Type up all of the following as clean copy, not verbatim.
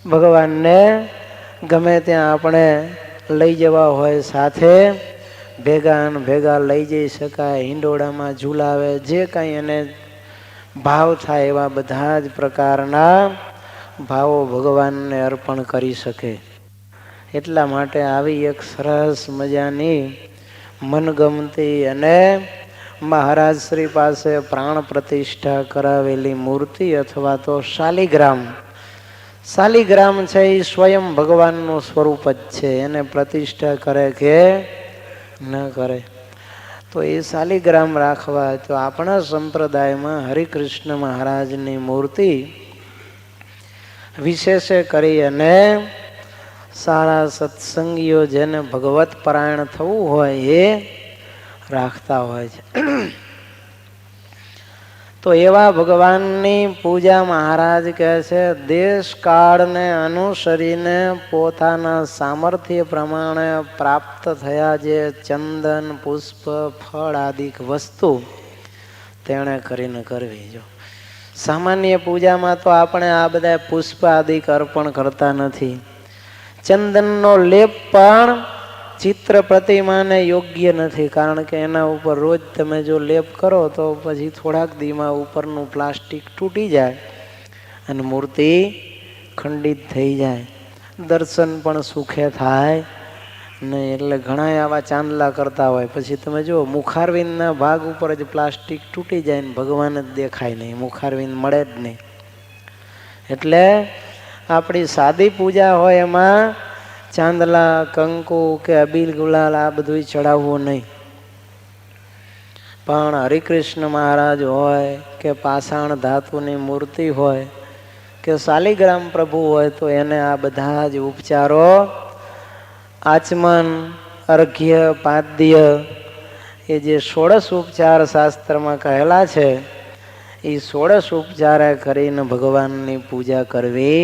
ભગવાનને ગમે ત્યાં આપણે લઈ જવા હોય સાથે ભેગા લઈ જઈ શકાય, હિંડોળામાં ઝુલાવે, જે કાંઈ એને ભાવ થાય એવા બધા જ પ્રકારના ભાવો ભગવાનને અર્પણ કરી શકે. એટલા માટે આવી એક સરસ મજાની મનગમતી અને મહારાજ શ્રી પાસે પ્રાણ પ્રતિષ્ઠા કરાવેલી મૂર્તિ અથવા તો શાલિગ્રામ. શાલિગ્રામ છે એ સ્વયં ભગવાનનું સ્વરૂપ જ છે. એને પ્રતિષ્ઠા કરે કે ન કરે તો એ શાલિગ્રામ રાખવા. તો આપણા સંપ્રદાયમાં હરિકૃષ્ણ મહારાજની મૂર્તિ વિશેષે કરી અને સારા સત્સંગીઓ જેને ભગવત પરાયણ થવું હોય એ રાખતા હોય છે. તો એવા ભગવાનની પૂજા મહારાજ કહે છે દેશ કાળને અનુસરીને પોતાના સામર્થ્ય પ્રમાણે પ્રાપ્ત થયા જે ચંદન પુષ્પ ફળ આદિક વસ્તુ તેણે કરીને કરવી. જો સામાન્ય પૂજામાં તો આપણે આ બધા પુષ્પ આદિક અર્પણ કરતા નથી. ચંદનનો લેપ પણ ચિત્ર પ્રતિમાને યોગ્ય નથી, કારણ કે એના ઉપર રોજ તમે જો લેપ કરો તો પછી થોડાક દીમાં ઉપરનું પ્લાસ્ટિક તૂટી જાય અને મૂર્તિ ખંડિત થઈ જાય, દર્શન પણ સુખે થાય નહીં. એટલે ઘણા આવા ચાંદલા કરતા હોય, પછી તમે જુઓ મુખારવિંદના ભાગ ઉપર જ પ્લાસ્ટિક તૂટી જાય ને ભગવાન જ દેખાય નહીં, મુખારવિંદ મળે જ નહીં. એટલે આપણી સાદી પૂજા હોય એમાં ચાંદલા, કંકુ કે અબીલ ગુલાલ આ બધું ચડાવવું નહીં. પણ હરિકૃષ્ણ મહારાજ હોય કે પાષાણ ધાતુની મૂર્તિ હોય કે શાલિગ્રામ પ્રભુ હોય તો એને આ બધા જ ઉપચારો આચમન, અર્ઘ્ય, પાદ્ય એ જે 16 ઉપચાર શાસ્ત્રમાં કહેલા છે એ 16 ઉપચારે કરીને ભગવાનની પૂજા કરવી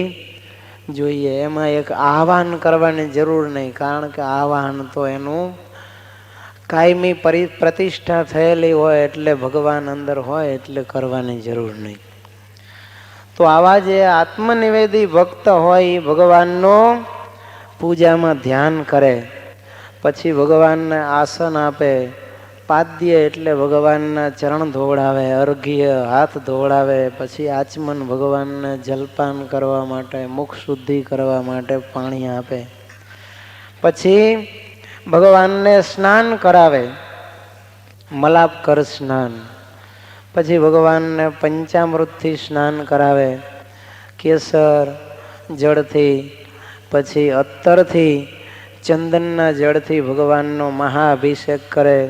જોઈએ. એમાં એક આહવાન કરવાની જરૂર નહીં, કારણ કે આહવાન તો એનું કાયમી પ્રતિષ્ઠા થયેલી હોય એટલે ભગવાન અંદર હોય એટલે કરવાની જરૂર નહીં. તો આવા જે આત્મનિવેદી ભક્ત હોય એ ભગવાનનો પૂજામાં ધ્યાન કરે, પછી ભગવાનને આસન આપે, પાદ્ય એટલે ભગવાનના ચરણ ધોવડાવે, અર્ઘ્ય હાથ ધોવડાવે, પછી આચમન ભગવાનને જલપાન કરવા માટે, મુખ શુદ્ધિ કરવા માટે પાણી આપે, પછી ભગવાનને સ્નાન કરાવે, મલાપ કર સ્નાન, પછી ભગવાનને પંચામૃતથી સ્નાન કરાવે, કેસર જળથી, પછી અત્તરથી, ચંદનના જળથી ભગવાનનો મહાઅભિષેક કરે.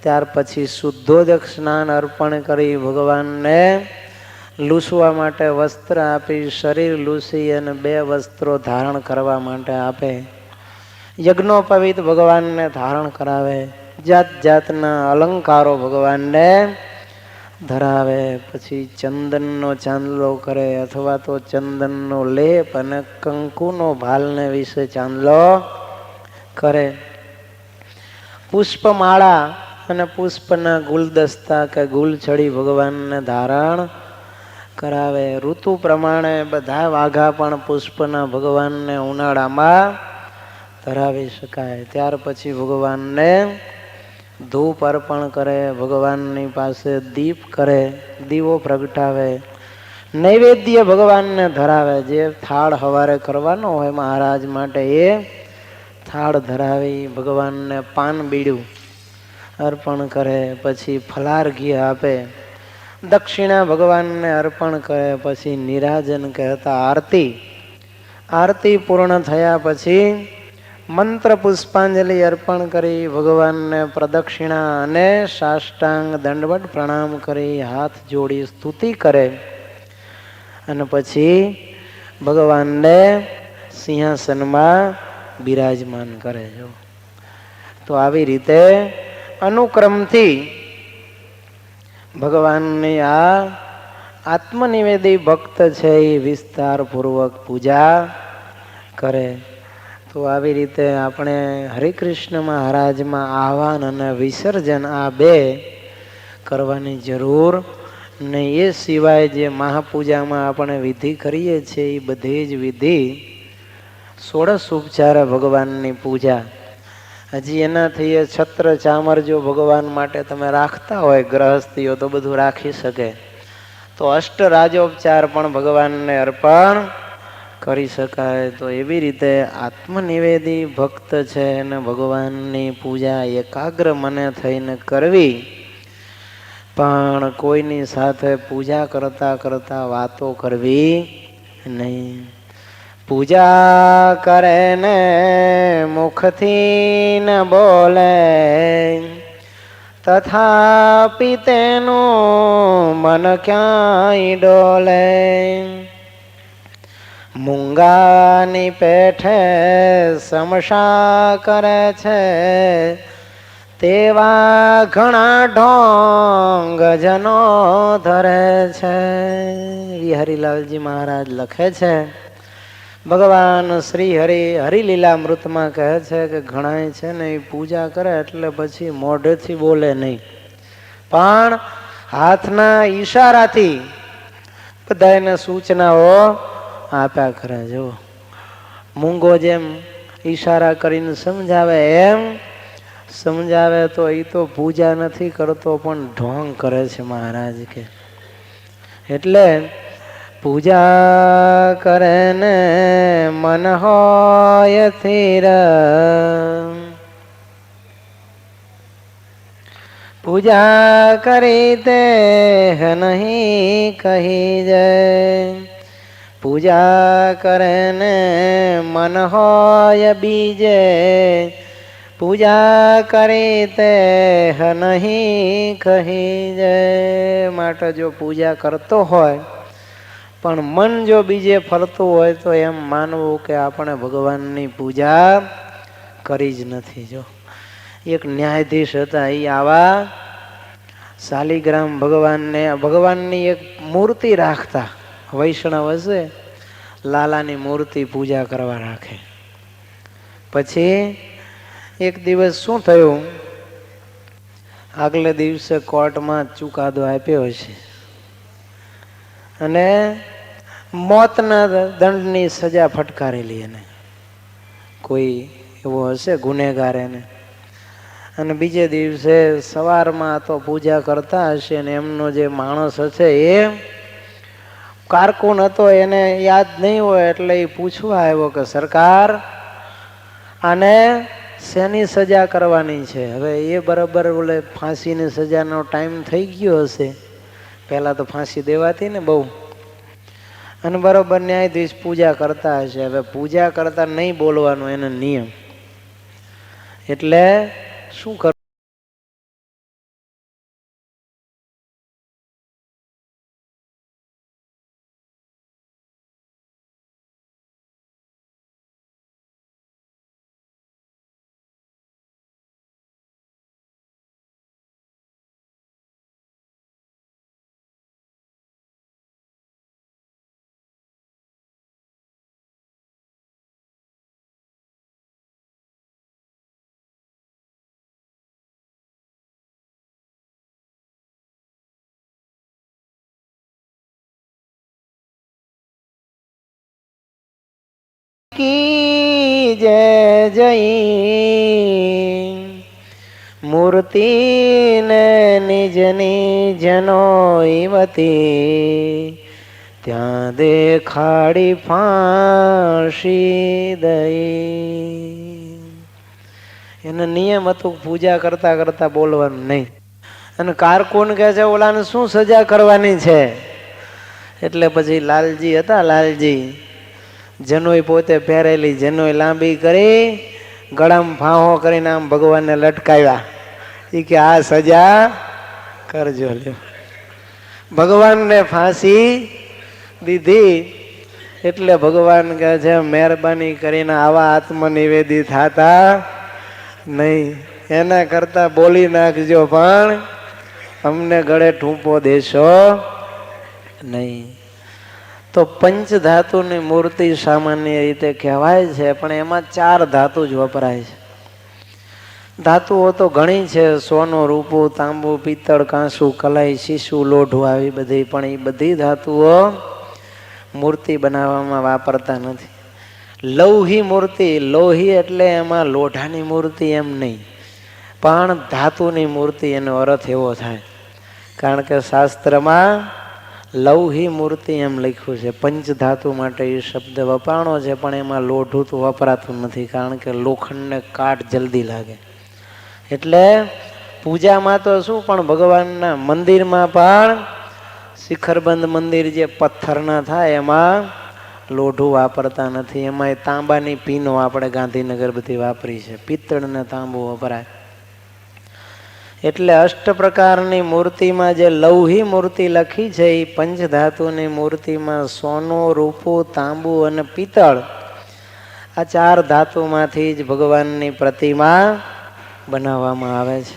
ત્યાર પછી શુદ્ધોદક સ્નાન અર્પણ કરી ભગવાનને લૂસવા માટે વસ્ત્ર આપી, શરીર લૂસી અને 2 વસ્ત્રો ધારણ કરવા માટે આપે. યજ્ઞોપવિત ભગવાનને ધારણ કરાવે, જાત જાતના અલંકારો ભગવાનને ધરાવે, પછી ચંદનનો ચાંદલો કરે અથવા તો ચંદનનો લેપ અને કંકુનો ભાલને વિશે ચાંદલો કરે. પુષ્પમાળા અને પુષ્પના ગુલદસ્તા કે ગુલછડી ભગવાનને ધારણ કરાવે. ઋતુ પ્રમાણે બધા વાઘા પણ પુષ્પના ભગવાનને ઉનાળામાં ધરાવી શકાય. ત્યાર પછી ભગવાનને ધૂપ અર્પણ કરે, ભગવાનની પાસે દીપ કરે, દીવો પ્રગટાવે, નૈવેદ્ય ભગવાનને ધરાવે. જે થાળ સવારે કરવાનો હોય મહારાજ માટે એ થાળ ધરાવી ભગવાનને પાન બીડું અર્પણ કરે, પછી ફલાર્ઘ્ય આપે, દક્ષિણા ભગવાનને અર્પણ કરે, પછી નિરાજન કહેતા આરતી પૂર્ણ થયા પછી મંત્ર પુષ્પાંજલિ અર્પણ કરી ભગવાનને પ્રદક્ષિણા અને સાષ્ટાંગ દંડવત પ્રણામ કરી હાથ જોડી સ્તુતિ કરે અને પછી ભગવાનને સિંહાસનમાં બિરાજમાન કરે. તો આવી રીતે અનુક્રમથી ભગવાનની આ આત્મનિવેદી ભક્ત છે એ વિસ્તારપૂર્વક પૂજા કરે. તો આવી રીતે આપણે હરિકૃષ્ણ મહારાજમાં આહવાન અને વિસર્જન આ 2 કરવાની જરૂર ને એ સિવાય જે મહાપૂજામાં આપણે વિધિ કરીએ છીએ એ બધી જ વિધિ ષોડશ ઉપચાર ભગવાનની પૂજા. હજી એનાથી એ છત્ર ચામર જો ભગવાન માટે તમે રાખતા હોય ગ્રહસ્થીઓ તો બધું રાખી શકે, તો અષ્ટ રાજોપચાર પણ ભગવાનને અર્પણ કરી શકાય. તો એવી રીતે આત્મનિવેદી ભક્ત છે એને ભગવાનની પૂજા એકાગ્ર મને થઈને કરવી, પણ કોઈની સાથે પૂજા કરતા કરતા વાતો કરવી નહીં. પૂજા કરે ને મુખથી ન બોલે, તથાપી તેનું મન ક્યાંય ડોલે. મૂંગાની પેઠે સમસા કરે છે, તેવા ઘણા ઢોંગ જનો ધરે છે. હરિલાલજી મહારાજ લખે છે, ભગવાન શ્રી હરિલીલામૃતમાં કહે છે કે ઘણાય છે ને એ પૂજા કરે એટલે પછી મોઢેથી બોલે નહીં, પણ હાથના ઈશારાથી બધા એને સૂચનાઓ આપ્યા કરે. જો મૂંગો જેમ ઈશારા કરીને સમજાવે એમ સમજાવે, તો એ તો પૂજા નથી કરતો પણ ઢોંગ કરે છે મહારાજ કે. એટલે પૂજા કરે ને મન હોય સ્થિર, પૂજા કરી તે નહીં કહી જાય. પૂજા કરે ને મન હોય બીજે, પૂજા કરી તે નહીં કહી જાય. માટે જો પૂજા કરતો હોય પણ મન જો બીજે ફરતું હોય તો એમ માનવું કે આપણે ભગવાનની પૂજા કરી જ નથી. જો એક ન્યાયાધીશ હતા, એ આવા શાલિગ્રામ ભગવાનની એક મૂર્તિ રાખતા. વૈષ્ણવ હશે, લાલાની મૂર્તિ પૂજા કરવા રાખે. પછી એક દિવસ શું થયું, આગલે દિવસે કોર્ટમાં ચુકાદો આપ્યો હશે અને મોતના દંડની સજા ફટકારેલી. એને કોઈ એવો હશે ગુનેગાર એને. અને બીજે દિવસે સવારમાં તો પૂજા કરતા હશે ને એમનો જે માણસ હશે એ કારકુન હતો, એને યાદ નહીં હોય એટલે એ પૂછવા આવ્યો કે સરકાર આને શેની સજા કરવાની છે? હવે એ બરાબર બોલે ફાંસીની સજાનો ટાઈમ થઈ ગયો હશે, પહેલાં તો ફાંસી દેવાતી ને બહુ, અને બરાબર ન્યાયાધીશ પૂજા કરતા હશે. હવે પૂજા કરતા નહીં બોલવાનું એને નિયમ, એટલે શું કર કી જય જય મૂર્તિ ને નિજ નિજનો વતી, ત્યાં દેખાડી ફાંસી દઈ. એનો નિયમ હતું પૂજા કરતા કરતા બોલવાનું નહીં. અને કારકુન કહે છે ઓલાને શું સજા કરવાની છે? એટલે પછી લાલજી હતા, લાલજી જનોઈ પોતે પહેરેલી જનોઈ લાંબી કરી ગળામાં ફાંહો કરીને આમ ભગવાનને લટકાવ્યા. એ કે આ સજા કરજો. લ્યો, ભગવાનને ફાંસી દીધી. એટલે ભગવાન કહે છે મહેરબાની કરીને આવા આત્મનિવેદી થતા નહીં, એના કરતા બોલી નાખજો પણ અમને ગળે ઠૂંપો દેશો નહીં. તો પંચ ધાતુની મૂર્તિ સામાન્ય રીતે કહેવાય છે, પણ એમાં 4 ધાતુ જ વપરાય છે. ધાતુઓ તો ઘણી છે, સોનું, રૂપું, તાંબુ, પિત્તળ, કાંસુ, કલાઈ, શીશુ, લોઢું, આવી બધી. પણ એ બધી ધાતુઓ મૂર્તિ બનાવવામાં વાપરતા નથી. લૌહી મૂર્તિ, લોહી એટલે એમાં લોઢાની મૂર્તિ એમ નહીં, પણ ધાતુની મૂર્તિ એનો અર્થ એવો થાય. કારણ કે શાસ્ત્રમાં લૌહી મૂર્તિ એમ લખ્યું છે. પંચધાતુ માટે એ શબ્દ વપરાણો છે, પણ એમાં લોઢું તો વપરાતું નથી, કારણ કે લોખંડને કાટ જલ્દી લાગે. એટલે પૂજામાં તો શું, પણ ભગવાનના મંદિરમાં પણ શિખરબંધ મંદિર જે પથ્થરના થાય એમાં લોઢું વાપરતા નથી. એમાં તાંબાની પીનો આપણે ગાંધીનગર બધી વાપરી છે, પિત્તળ ને તાંબુ વપરાય. એટલે અષ્ટ પ્રકારની મૂર્તિમાં જે લૌહી મૂર્તિ લખી છે એ પંચધાતુની મૂર્તિમાં સોનું, રૂપું, તાંબુ અને પિત્તળ, આ 4 ધાતુમાંથી જ ભગવાનની પ્રતિમા બનાવવામાં આવે છે.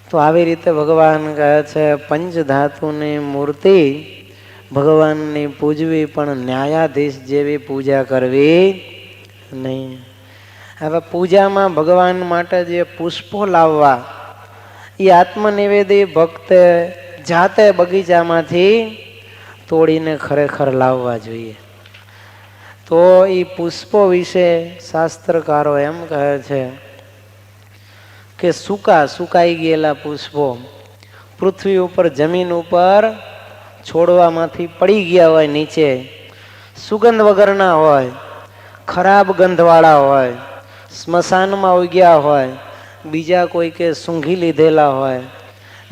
તો આવી રીતે ભગવાન કહે છે પંચધાતુની મૂર્તિ ભગવાનની પૂજવી, પણ ન્યાયાધીશ જેવી પૂજા કરવી નહીં. હવે પૂજામાં ભગવાન માટે જે પુષ્પો લાવવા એ આત્મનિવેદી ભક્તે જાતે બગીચામાંથી તોડીને ખરેખર લાવવા જોઈએ. તો એ પુષ્પો વિશે શાસ્ત્રકારો એમ કહે છે કે સુકાઈ ગયેલા પુષ્પો પૃથ્વી ઉપર, જમીન ઉપર છોડવામાંથી પડી ગયા હોય, નીચે સુગંધ વગરના હોય, ખરાબ ગંધવાળા હોય, સ્મશાનમાં ઉગ્યા હોય, બીજા કોઈ કે સૂંઘી લીધેલા હોય,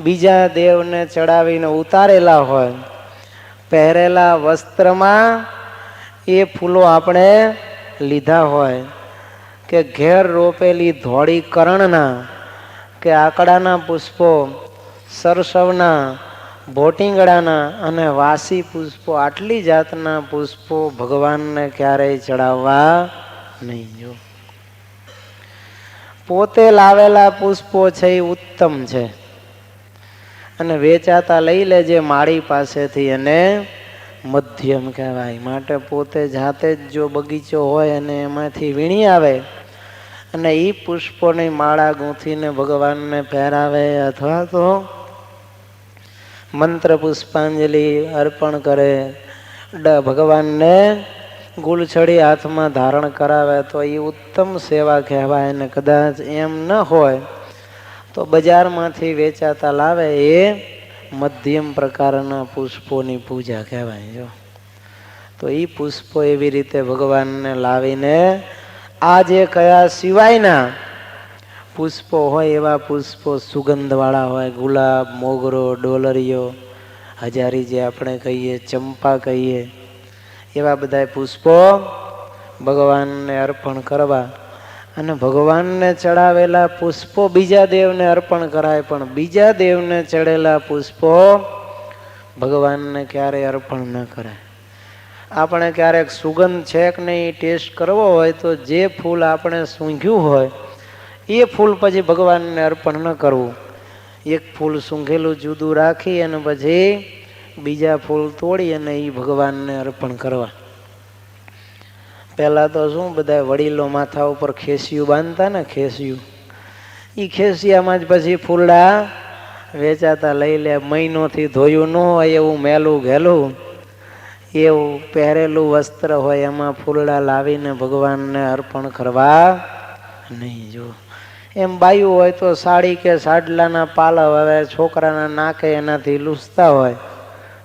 બીજા દેવને ચડાવીને ઉતારેલા હોય, પહેરેલા વસ્ત્રમાં એ ફૂલો આપણે લીધા હોય, કે ઘેર રોપેલી ધોળી કરણના કે આકડાના પુષ્પો, સરસવના, ભોટિંગડાના અને વાસી પુષ્પો, આટલી જાતના પુષ્પો ભગવાનને ક્યારેય ચડાવવા નહીં. જો પોતે લાવેલા પુષ્પો છે એ ઉત્તમ છે, અને વેચાતા લઈ લેજે માળી પાસેથી એને મધ્યમ કહેવાય. માટે પોતે જાતે જ જો બગીચો હોય અને એમાંથી વીણી આવે અને એ પુષ્પોની માળા ગૂંથીને ભગવાનને પહેરાવે, અથવા તો મંત્ર પુષ્પાંજલિ અર્પણ કરે, ભગવાનને ગુલછડી હાથમાં ધારણ કરાવે, તો એ ઉત્તમ સેવા કહેવાય. ને કદાચ એમ ન હોય તો બજારમાંથી વેચાતા લાવે એ મધ્યમ પ્રકારના પુષ્પોની પૂજા કહેવાય. જો તો એ પુષ્પો એવી રીતે ભગવાનને લાવીને, આ જે કયા સિવાયના પુષ્પો હોય એવા પુષ્પો સુગંધવાળા હોય, ગુલાબ, મોગરો, ડોલરિયો, હજારી જે આપણે કહીએ, ચંપા કહીએ, એવા બધા પુષ્પો ભગવાનને અર્પણ કરવા. અને ભગવાનને ચડાવેલા પુષ્પો બીજા દેવને અર્પણ કરાય, પણ બીજા દેવને ચડેલા પુષ્પો ભગવાનને ક્યારેય અર્પણ ન કરાય. આપણે ક્યારેક સુગંધ છે કે નહીં ટેસ્ટ કરવો હોય તો જે ફૂલ આપણે સૂંઘ્યું હોય એ ફૂલ પછી ભગવાનને અર્પણ ન કરવું. એક ફૂલ સૂંઘેલું જુદું રાખી અને પછી બીજા ફૂલ તોડી અને એ ભગવાનને અર્પણ કરવા. પહેલાં તો શું બધા વડીલો માથા ઉપર ખેસિયું બાંધતા ને, ખેસિયું, એ ખેસિયામાં જ પછી ફૂલડા વેચાતા લઈ લે. મહિનોથી ધોયું ન હોય એવું મેલું ઘેલું એવું પહેરેલું વસ્ત્ર હોય, એમાં ફૂલડા લાવીને ભગવાનને અર્પણ કરવા નહીં. જો એમ બાયું હોય તો સાડી કે સાડલાના પાલવ હવે છોકરાના નાકે એનાથી લૂસતા હોય,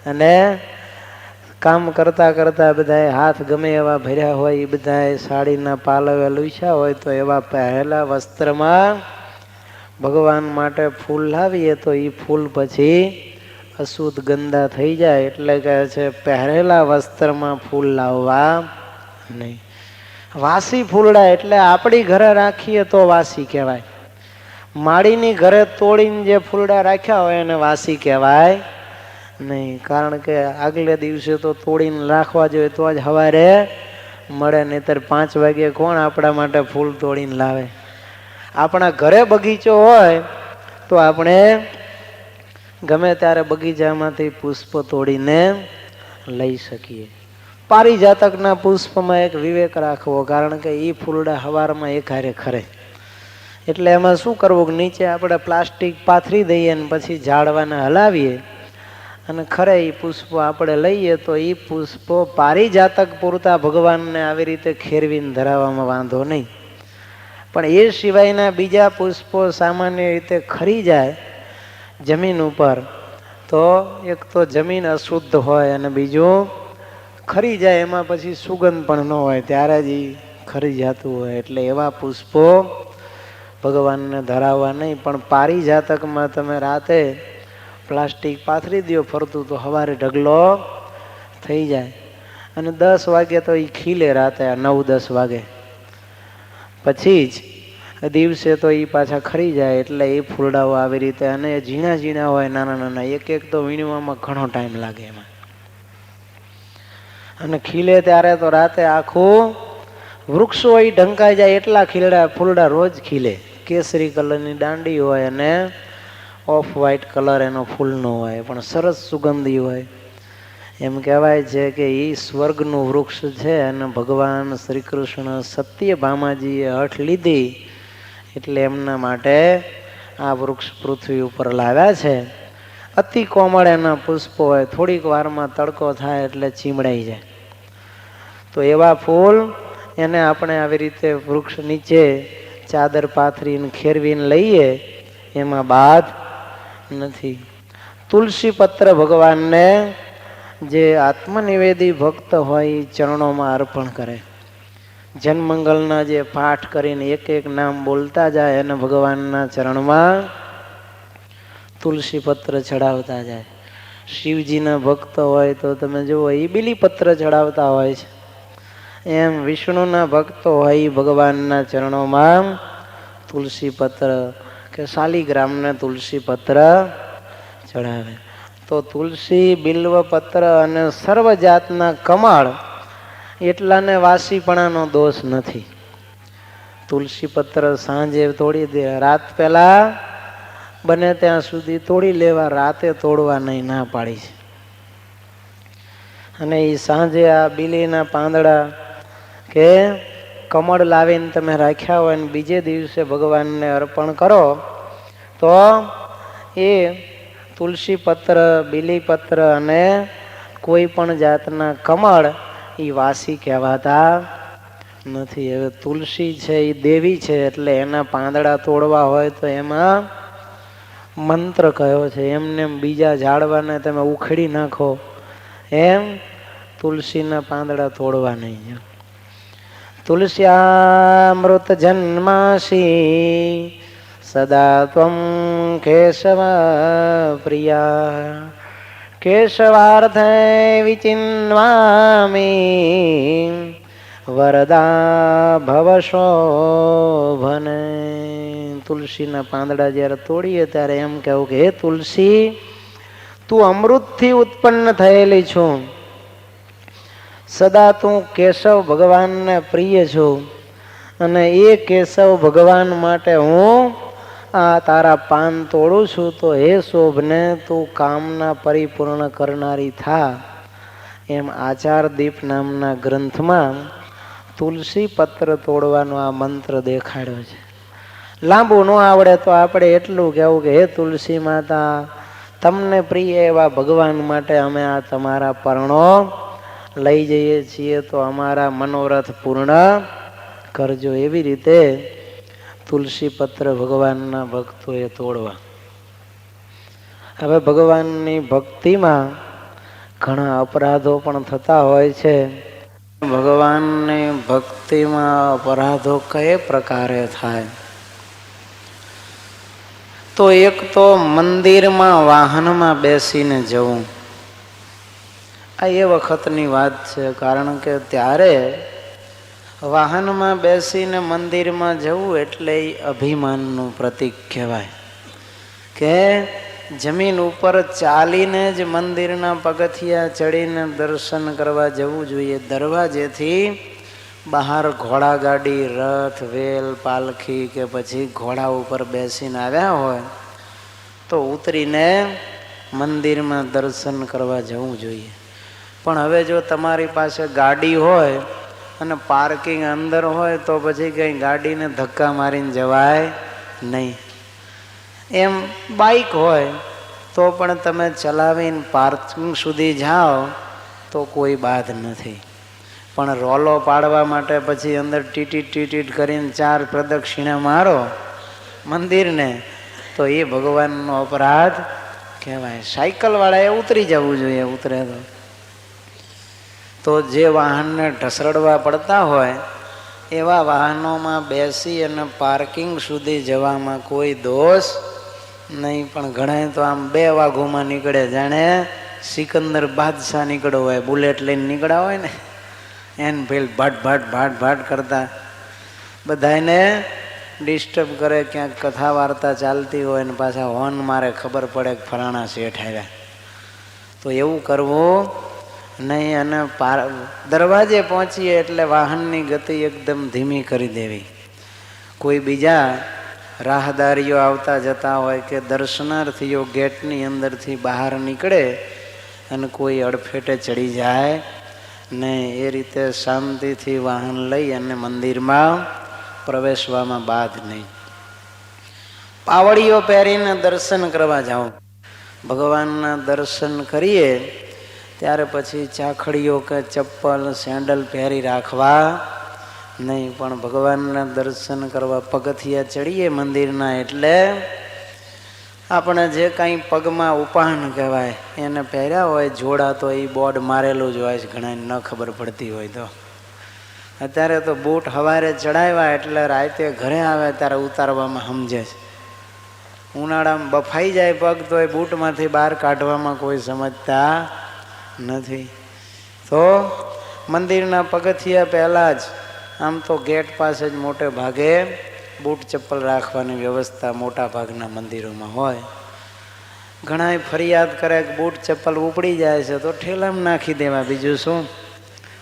અને કામ કરતા કરતા બધા હાથ ગમે એવા ભર્યા હોય, એ બધા સાડીના પાલવે લૂસ્યા હોય, તો એવા પહેરેલા વસ્ત્રમાં ભગવાન માટે ફૂલ લાવીએ તો એ ફૂલ પછી અશુદ્ધ ગંદા થઈ જાય. એટલે કહે છે પહેરેલા વસ્ત્રમાં ફૂલ લાવવા નહીં. વાસી ફૂલડા એટલે આપણી ઘરે રાખીએ તો વાસી કહેવાય. માળીની ઘરે તોડીને જે ફૂલડા રાખ્યા હોય એને વાસી કહેવાય નહીં. કારણ કે આગલે દિવસે તો તોડીને રાખવા જોઈએ તો જ સવારે મળે, નહીતર 5 વાગે કોણ આપણા માટે ફૂલ તોડીને લાવે. આપણા ઘરે બગીચો હોય તો આપણે ગમે ત્યારે બગીચામાંથી પુષ્પ તોડીને લઈ શકીએ. પારિજાતકના પુષ્પમાં એક વિવેક રાખવો, કારણ કે એ ફૂલડા સવારમાં એક હારે ખરે, એટલે એમાં શું કરવું કે નીચે આપણે પ્લાસ્ટિક પાથરી દઈએ ને પછી ઝાડવાને હલાવીએ અને ખરે એ પુષ્પો આપણે લઈએ તો એ પુષ્પો પારિજાતક પૂરતા ભગવાનને આવી રીતે ખેરવીને ધરાવવામાં વાંધો નહીં. પણ એ સિવાયના બીજા પુષ્પો સામાન્ય રીતે ખરી જાય જમીન ઉપર તો એક તો જમીન અશુદ્ધ હોય અને બીજું ખરી જાય એમાં પછી સુગંધ પણ ન હોય ત્યારે જ એ ખરી જતું હોય. એટલે એવા પુષ્પો ભગવાનને ધરાવવા નહીં. પણ પારિજાતકમાં તમે રાતે પ્લાસ્ટિક પાથરી દો ફરતું તો સવારે ઢગલો થઈ જાય અને 10 વાગે તો એ ખીલે રાતે 9-10 વાગે પછી જ દિવસે તો એ પાછા ખરી જાય. એટલે એ ફૂલડાઓ આવી રીતે અને ઝીણા ઝીણા હોય નાના નાના એક એક તો વીણવામાં ઘણો ટાઈમ લાગે એમાં અને ખીલે ત્યારે તો રાતે આખું વૃક્ષ હોય ઢંકાઈ જાય એટલા ખીલડા ફૂલડા રોજ ખીલે. કેસરી કલરની દાંડી હોય અને ઓફ વ્હાઈટ કલર એનો ફૂલનો હોય પણ સરસ સુગંધી હોય. એમ કહેવાય છે કે એ સ્વર્ગનું વૃક્ષ છે અને ભગવાન શ્રી કૃષ્ણ સત્યભામાજીએ હઠ લીધી એટલે એમના માટે આ વૃક્ષ પૃથ્વી ઉપર લાવ્યા છે. અતિ કોમળ એના પુષ્પો હોય થોડીક વારમાં તડકો થાય એટલે ચીમડાઈ જાય. તો એવા ફૂલ એને આપણે આવી રીતે વૃક્ષ નીચે ચાદર પાથરીને ખેરવીને લઈએ એમાં બાદ નથી. તુલસી પત્ર ભગવાનને જે આત્મનિવેદી ભક્ત હોય એ ચરણોમાં અર્પણ કરે. જનમંગલના જે પાઠ કરીને એક એક નામ બોલતા જાય અને ભગવાનના ચરણમાં તુલસી પત્ર ચડાવતા જાય. શિવજીના ભક્ત હોય તો તમે જુઓ એ બીલીપત્ર ચડાવતા હોય છે. એમ વિષ્ણુના ભક્તો હોય એ ભગવાનના ચરણોમાં તુલસી પત્ર કે શાલિગ્રામને તુલસી પત્ર ચડાવે. તો તુલસી બિલ્વ પત્ર અને સર્વ જાતના કમળ એટલાને વાસીપણાનો દોષ નથી. તુલસી પત્ર સાંજે તોડી દે રાત પહેલા બને ત્યાં સુધી તોડી લેવા રાતે તોડવા નહીં ના પાડી છે. અને એ સાંજે આ બીલીના પાંદડા કે કમળ લાવીને તમે રાખ્યા હોય ને બીજે દિવસે ભગવાનને અર્પણ કરો તો એ તુલસી પત્ર બીલીપત્ર અને કોઈ પણ જાતના કમળ એ વાસી કહેવાતા નથી. હવે તુલસી છે એ દેવી છે એટલે એના પાંદડા તોડવા હોય તો એમાં મંત્ર કયો છે. એમને બીજા ઝાડવાને તમે ઉખેડી નાખો એમ તુલસીના પાંદડા તોડવા નહીં. તુલસ્યામૃત જન્માસી સદા ત્વં કેશવ પ્રિયા કેશવાર્થે વિચિન્વામિ વરદા ભવશોભને. તુલસીના પાંદડા જ્યારે તોડીએ ત્યારે એમ કહેવું કે હે તુલસી તું અમૃતથી ઉત્પન્ન થયેલી છું. સદા તું કેશવ ભગવાનને પ્રિય છું અને એ કેશવ ભગવાન માટે હું આ તારા પાન તોડું છું. તો હે શોભને તું કામના પરિપૂર્ણ કરનારી થા. એમ આચારદીપ નામના ગ્રંથમાં તુલસી પત્ર તોડવાનો આ મંત્ર દેખાડ્યો છે. લાંબુ ન આવડે તો આપણે એટલું કહેવું કે હે તુલસી માતા તમને પ્રિય એવા ભગવાન માટે અમે આ તમારા પરણો લઈ જઈએ છીએ તો અમારા મનોરથ પૂર્ણ કરજો. એવી રીતે તુલસી પત્ર ભગવાનના ભક્તોએ તોડવા. હવે ભગવાનની ભક્તિમાં ઘણા અપરાધો પણ થતા હોય છે. ભગવાનની ભક્તિમાં અપરાધો કઈ પ્રકારે થાય તો એક તો મંદિરમાં વાહનમાં બેસીને જવું. આ એ વખતની વાત છે કારણ કે ત્યારે વાહનમાં બેસીને મંદિરમાં જવું એટલે એ અભિમાનનું પ્રતીક કહેવાય કે જમીન ઉપર ચાલીને જ મંદિરના પગથિયા ચડીને દર્શન કરવા જવું જોઈએ. દરવાજેથી બહાર ઘોડાગાડી રથ વેલ પાલખી કે પછી ઘોડા ઉપર બેસીને આવ્યા હોય તો ઉતરીને મંદિરમાં દર્શન કરવા જવું જોઈએ. પણ હવે જો તમારી પાસે ગાડી હોય અને પાર્કિંગ અંદર હોય તો પછી કંઈ ગાડીને ધક્કા મારીને જવાય નહીં. એમ બાઇક હોય તો પણ તમે ચલાવીને પાર્કિંગ સુધી જાઓ તો કોઈ બાધ નથી, પણ રોલો પાડવા માટે પછી અંદર ટીટીટ ટીટીટ કરીને 4 પ્રદક્ષિણા મારો મંદિરને, તો એ ભગવાનનો અપરાધ કહેવાય. સાયકલવાળાએ ઉતરી જવું જોઈએ, ઉતરે તો જે વાહનને ઢસરડવા પડતા હોય એવા વાહનોમાં બેસી અને પાર્કિંગ સુધી જવામાં કોઈ દોષ નહીં. પણ ઘણા તો આમ 2 વાઘોમાં નીકળે, જાણે સિકંદર બાદશાહ નીકળ્યો હોય, બુલેટ લઈને નીકળ્યા હોય ને એનફિલ્ડ ભાટ ભાટ ભાટ ભાટ કરતા બધાને ડિસ્ટર્બ કરે. ક્યાંક કથા વાર્તા ચાલતી હોય ને પાછા હોર્ન મારે, ખબર પડે કે ફલાણા શેઠ આવ્યા. તો એવું કરવું નહીં. અને દરવાજે પહોંચીએ એટલે વાહનની ગતિ એકદમ ધીમી કરી દેવી. કોઈ બીજા રાહદારીઓ આવતા જતા હોય કે દર્શનાર્થીઓ ગેટની અંદરથી બહાર નીકળે અને કોઈ અડફેટે ચડી જાય ને, એ રીતે શાંતિથી વાહન લઈ અને મંદિરમાં પ્રવેશવામાં બાધ નહીં. પાવડીઓ પહેરીને દર્શન કરવા જાઓ. ભગવાનના દર્શન કરીએ ત્યારે પછી ચાખડીઓ કે ચપ્પલ સેન્ડલ પહેરી રાખવા નહીં. પણ ભગવાનના દર્શન કરવા પગથિયા ચડીએ મંદિરના એટલે આપણે જે કાંઈ પગમાં ઉપાહન કહેવાય એને પહેર્યા હોય જોડા, તો એ બોર્ડ મારેલું જ હોય છે, ઘણા ન ખબર પડતી હોય તો. અત્યારે તો બૂટ સવારે ચડાવ્યા એટલે રાતે ઘરે આવે ત્યારે ઉતારવામાં સમજે છે. ઉનાળામાં બફાઈ જાય પગ તો એ બૂટમાંથી બહાર કાઢવામાં કોઈ સમજતા નથી. તો મંદિરના પગથિયા પહેલાં જ આમ તો ગેટ પાસે જ મોટે ભાગે બૂટ ચપ્પલ રાખવાની વ્યવસ્થા મોટા ભાગના મંદિરોમાં હોય. ઘણાય ફરિયાદ કરે કે બૂટ ચપ્પલ ઉપડી જાય છે તો ઠેલામાં નાખી દેવા, બીજું શું.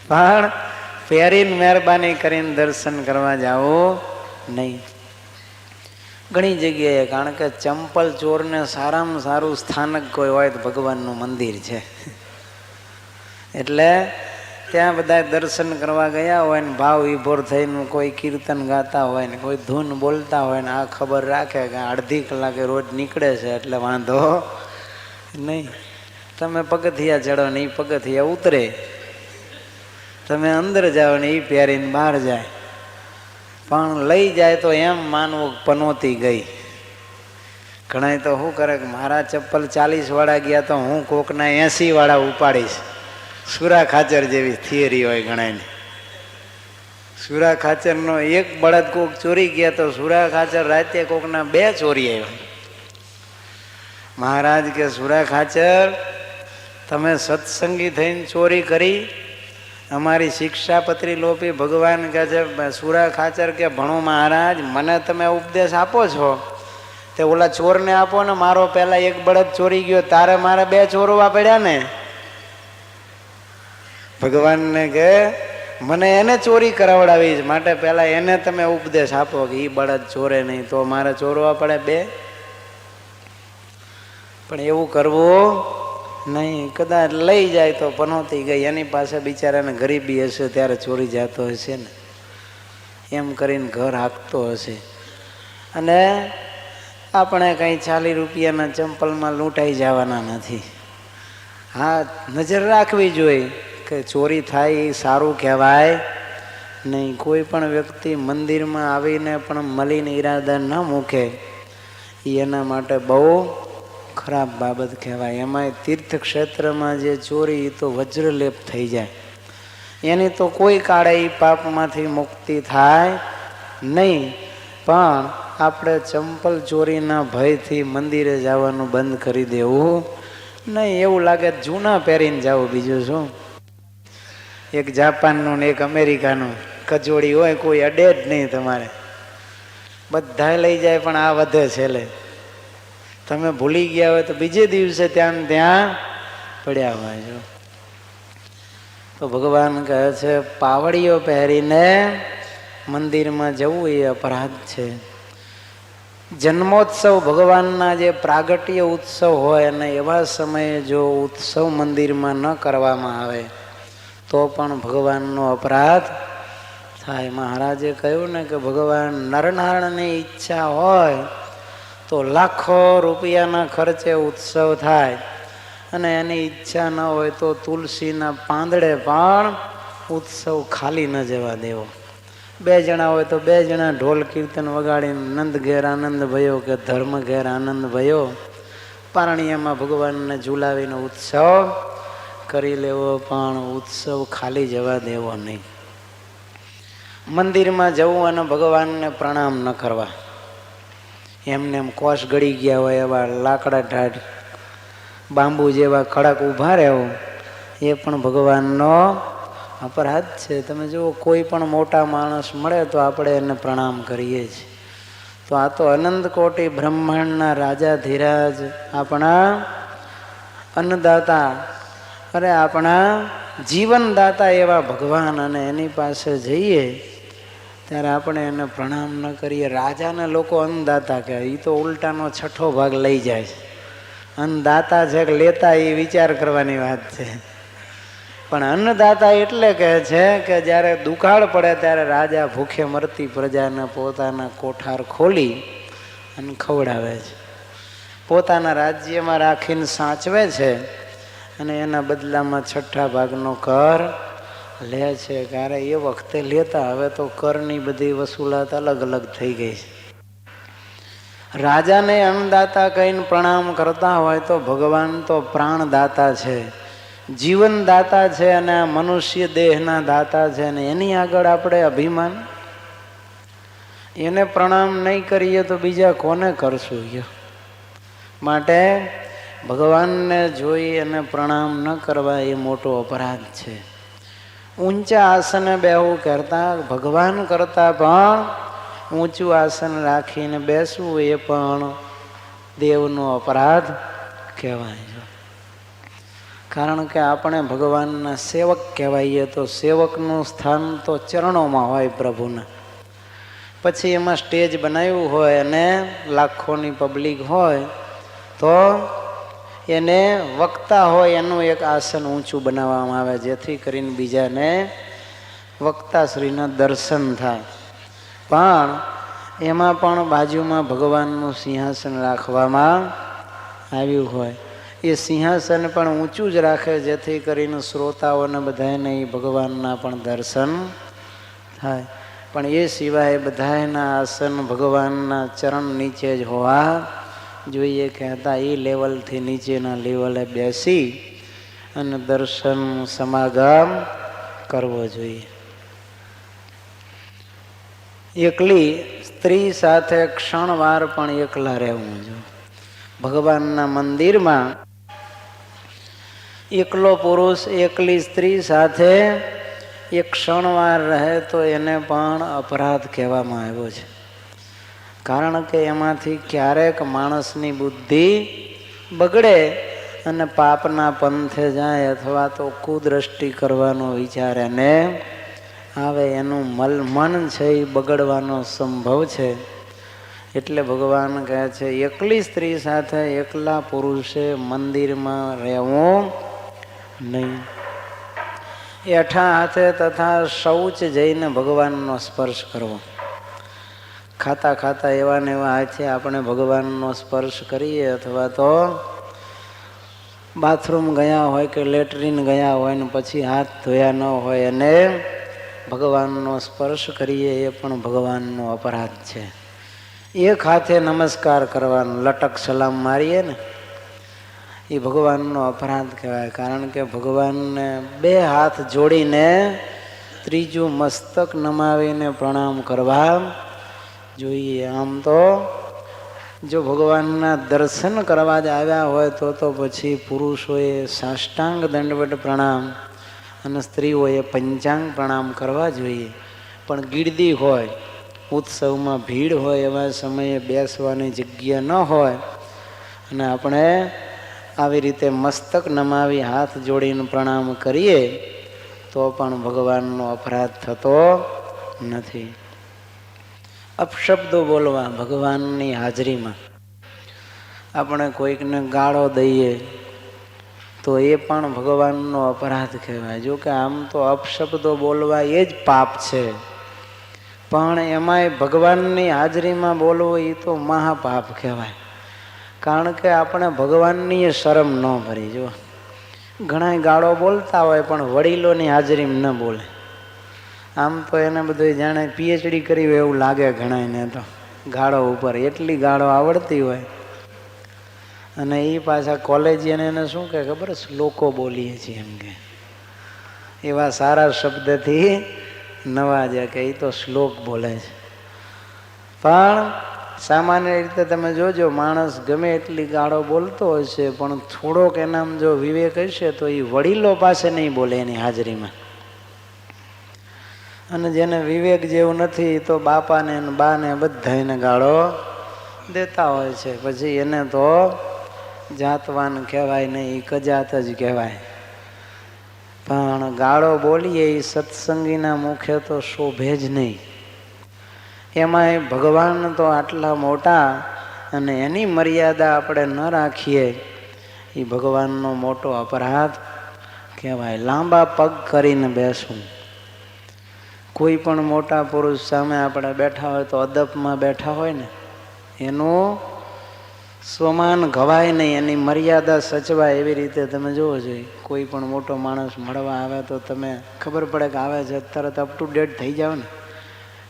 પણ પહેરીને મહેરબાની કરીને દર્શન કરવા જાઓ નહીં. ઘણી જગ્યાએ, કારણ કે ચંપલ ચોરને સારામાં સારું સ્થાનક કોઈ હોય તો ભગવાનનું મંદિર છે, એટલે ત્યાં બધા દર્શન કરવા ગયા હોય ને ભાવ વિભોર થઈને કોઈ કીર્તન ગાતા હોય ને કોઈ ધૂન બોલતા હોય ને આ ખબર રાખે કે અડધી કલાકે રોજ નીકળે છે એટલે વાંધો નહીં. તમે પગથિયા ચડો ને એ પગથિયા ઉતરે, તમે અંદર જાઓ ને એ પહેરીને બહાર જાય. પણ લઈ જાય તો એમ માનવું પનોતી ગઈ. ઘણા તો શું કરે કે મારા ચપ્પલ 40 વાળા ગયા તો હું કોકના 80 વાળા ઉપાડીશ. સુરા ખાચર જેવી થિયરી હોય ઘણાની. સુરા ખાચરનો એક બળદ કોક ચોરી ગયા તો સુરા ખાચર રાતે કોકના 2 ચોરી આવ્યા. મહારાજ કે સુરા ખાચર તમે સત્સંગી થઈને ચોરી કરી, અમારી શિક્ષાપત્રી લોપી. ભગવાન કહે છે સુરા ખાચર કે ભણો મહારાજ, મને તમે ઉપદેશ આપો છો તે ઓલા ચોરને આપો ને. મારો પહેલા એક બળદ ચોરી ગયો, તારે મારે 2 ચોરવા પડ્યા ને. ભગવાનને કે મને એને ચોરી કરાવડાવી છે, માટે પહેલા એને તમે ઉપદેશ આપો કે એ બળદ ચોરે નહીં તો મારે ચોરવા પડે 2. પણ એવું કરવું નહીં. કદાચ લઈ જાય તો પનોતી ગઈ, એની પાસે બિચારાને ગરીબી હશે ત્યારે ચોરી જતો હશે ને, એમ કરીને ઘર હાંકતો હશે. અને આપણે કંઈ 40 રૂપિયાના ચંપલમાં લૂંટાઈ જવાના નથી. હા, નજર રાખવી જોઈએ કે ચોરી થાય એ સારું કહેવાય નહીં. કોઈ પણ વ્યક્તિ મંદિરમાં આવીને પણ મલિન ઈરાદા ન મૂકે એ એના માટે બહુ ખરાબ બાબત કહેવાય. એમાંય તીર્થક્ષેત્રમાં જે ચોરી તો વજ્રલેપ થઈ જાય, એની તો કોઈ કાળે એ પાપમાંથી મુક્તિ થાય નહીં. પણ આપણે ચંપલ ચોરીના ભયથી મંદિરે જવાનું બંધ કરી દેવું નહીં. એવું લાગે જૂના પહેરીને જવું, બીજું શું. એક જાપાનનું ને એક અમેરિકાનું કચોડી હોય, કોઈ અડે જ નહીં તમારે. બધા લઈ જાય પણ આ વધે છેલ્લે. તમે ભૂલી ગયા હોય તો બીજે દિવસે ત્યાં પડ્યા હોય છો. તો ભગવાન કહે છે પાવડીઓ પહેરીને મંદિરમાં જવું એ અપરાધ છે. જન્મોત્સવ ભગવાનના જે પ્રાગટ્ય ઉત્સવ હોય અને એવા સમયે જો ઉત્સવ મંદિરમાં ન કરવામાં આવે તો પણ ભગવાનનો અપરાધ થાય. મહારાજે કહ્યું ને કે ભગવાન નરનારાયણની ઈચ્છા હોય તો લાખો રૂપિયાના ખર્ચે ઉત્સવ થાય, અને એની ઈચ્છા ન હોય તો તુલસીના પાંદડે પણ ઉત્સવ ખાલી ન જવા દેવો. 2 જણા હોય તો 2 જણા ઢોલ કીર્તન વગાડીને નંદ ઘેર આનંદ ભયો કે ધર્મ ઘેર આનંદ ભયો, પારણિયામાં ભગવાનને ઝુલાવીને ઉત્સવ કરી લેવો, પણ ઉત્સવ ખાલી જવા દેવો નહીં. મંદિરમાં જવું અને ભગવાનને પ્રણામ ન કરવા, એમને એમ કોષ ગળી ગયા હોય એવા લાકડા ઢાઢ બાંબુ જેવા કડક ઊભા રહેવું, એ પણ ભગવાનનો અપરાધ છે. તમે જુઓ, કોઈ પણ મોટા માણસ મળે તો આપણે એને પ્રણામ કરીએ છીએ. તો આ તો અનંત કોટી બ્રહ્માંડના રાજા ધીરાજ, આપણા અન્નદાતા, અરે આપણા જીવનદાતા એવા ભગવાન, અને એની પાસે જઈએ ત્યારે આપણે એને પ્રણામ ન કરીએ. રાજાને લોકો અન્નદાતા કહે, એ તો ઉલટાનો 6ઠો ભાગ લઈ જાય છે. અન્નદાતા છે કે લેતા, એ વિચાર કરવાની વાત છે. પણ અન્નદાતા એટલે કહે છે કે જ્યારે દુકાળ પડે ત્યારે રાજા ભૂખે મરતી પ્રજાને પોતાના કોઠાર ખોલી અને ખવડાવે છે, પોતાના રાજ્યમાં રાખીને સાચવે છે, અને એના બદલામાં 6ઠા ભાગનો કર લે છે. ત્યારે એ વખતે લેતા, હવે તો કરની બધી વસૂલાત અલગ અલગ થઈ ગઈ છે. રાજાને અન્નદાતા કહીને પ્રણામ કરતા હોય તો ભગવાન તો પ્રાણદાતા છે, જીવનદાતા છે, અને આ મનુષ્ય દેહના દાતા છે, અને એની આગળ આપણે અભિમાન, એને પ્રણામ નહીં કરીએ તો બીજા કોને કરશું? માટે ભગવાનને જોઈ અને પ્રણામ ન કરવા એ મોટો અપરાધ છે. ઊંચા આસને બેહવું કરતા, ભગવાન કરતા પણ ઊંચું આસન રાખીને બેસવું એ પણ દેવનો અપરાધ કહેવાય. કારણ કે આપણે ભગવાનના સેવક કહેવાઈએ, તો સેવકનું સ્થાન તો ચરણોમાં હોય પ્રભુના. પછી એમાં સ્ટેજ બનાવ્યું હોય અને લાખોની પબ્લિક હોય તો એને વક્તા હોય એનું એક આસન ઊંચું બનાવવામાં આવે, જેથી કરીને બીજાને વક્તાશ્રીના દર્શન થાય. પણ એમાં પણ બાજુમાં ભગવાનનું સિંહાસન રાખવામાં આવ્યું હોય, એ સિંહાસન પણ ઊંચું જ રાખે, જેથી કરીને શ્રોતાઓને બધાને એ ભગવાનના પણ દર્શન થાય. પણ એ સિવાય બધાના આસન ભગવાનના ચરણ નીચે જ હોવા જોઈએ, કહેતા એ લેવલથી નીચેના લેવલે બેસી અને દર્શન સમાગમ કરવો જોઈએ. એકલી સ્ત્રી સાથે ક્ષણવાર પણ એકલા રહેવું જોઈએ. ભગવાનના મંદિરમાં એકલો પુરુષ એકલી સ્ત્રી સાથે એક ક્ષણવાર રહે તો એને પણ અપરાધ કહેવામાં આવ્યો છે. કારણ કે એમાંથી ક્યારેક માણસની બુદ્ધિ બગડે અને પાપના પંથે જાય, અથવા તો કુદ્રષ્ટિ કરવાનો વિચાર એને આવે, એનું મન છે એ બગડવાનો સંભવ છે. એટલે ભગવાન કહે છે એકલી સ્ત્રી સાથે એકલા પુરુષે મંદિરમાં રહેવું નહીં. એઠા હાથે તથા શૌચ જઈને ભગવાનનો સ્પર્શ કરવો. ખાતા ખાતા એવા ને એવા હાથે આપણે ભગવાનનો સ્પર્શ કરીએ, અથવા તો બાથરૂમ ગયા હોય કે લેટ્રિન ગયા હોય ને પછી હાથ ધોયા ન હોય અને ભગવાનનો સ્પર્શ કરીએ, એ પણ ભગવાનનો અપરાધ છે. એક હાથે નમસ્કાર કરવાનો, લટક સલામ મારીએ ને, એ ભગવાનનો અપરાધ કહેવાય. કારણ કે ભગવાનને 2 હાથ જોડીને ત્રીજું મસ્તક નમાવીને પ્રણામ કરવા જોઈએ. આમ તો જો ભગવાનના દર્શન કરવા જ આવ્યા હોય તો પછી પુરુષોએ સાષ્ટાંગ દંડવત પ્રણામ અને સ્ત્રીઓએ પંચાંગ પ્રણામ કરવા જોઈએ. પણ ગીર્દી હોય, ઉત્સવમાં ભીડ હોય, એવા સમયે બેસવાની જગ્યા ન હોય અને આપણે આવી રીતે મસ્તક નમાવી હાથ જોડીને પ્રણામ કરીએ તો પણ ભગવાનનો અપરાધ થતો નથી. અપશબ્દો બોલવા ભગવાનની હાજરીમાં, આપણે કોઈકને ગાળો દઈએ તો એ પણ ભગવાનનો અપરાધ કહેવાય. જો કે આમ તો અપશબ્દો બોલવા એ જ પાપ છે, પણ એમાંય ભગવાનની હાજરીમાં બોલવું એ તો મહાપાપ કહેવાય. કારણ કે આપણે ભગવાનની શરમ ન ભરી. જો ઘણા ગાળો બોલતા હોય પણ વડીલોની હાજરીમાં ન બોલે. આમ તો એને બધું જાણે PhD કરી હોય એવું લાગે ઘણાને તો ગાળો ઉપર. એટલી ગાળો આવડતી હોય અને એ પાછા કોલેજિયન એને શું કહે ખબર? શ્લોકો બોલીએ છીએ એમ કે. એવા સારા શબ્દથી નવાજે કે એ તો શ્લોક બોલે છે. પણ સામાન્ય રીતે તમે જોજો, માણસ ગમે એટલી ગાળો બોલતો હશે પણ થોડોક એનામાં જો વિવેક હશે તો એ વડીલો પાસે નહીં બોલે એની હાજરીમાં. અને જેને વિવેક જેવું નથી તો બાપાને બાને બધા એને ગાળો દેતા હોય છે. પછી એને તો જાતવાન કહેવાય નહીં, કજાત જ કહેવાય. પણ ગાળો બોલીએ એ સત્સંગીના મુખે તો શોભે જ નહીં. એમાંય ભગવાન તો આટલા મોટા અને એની મર્યાદા આપણે ન રાખીએ એ ભગવાનનો મોટો અપરાધ કહેવાય. લાંબા પગ કરીને બેસવું. કોઈ પણ મોટા પુરુષ સામે આપણે બેઠા હોય તો અદબમાં બેઠા હોય ને, એનું સ્વમાન ઘવાય નહીં, એની મર્યાદા સચવાય એવી રીતે તમે જોવો જોઈએ. કોઈ પણ મોટો માણસ મળવા આવે તો તમે ખબર પડે કે આવે છે તરત અપ ટુ ડેટ થઈ જાવ ને.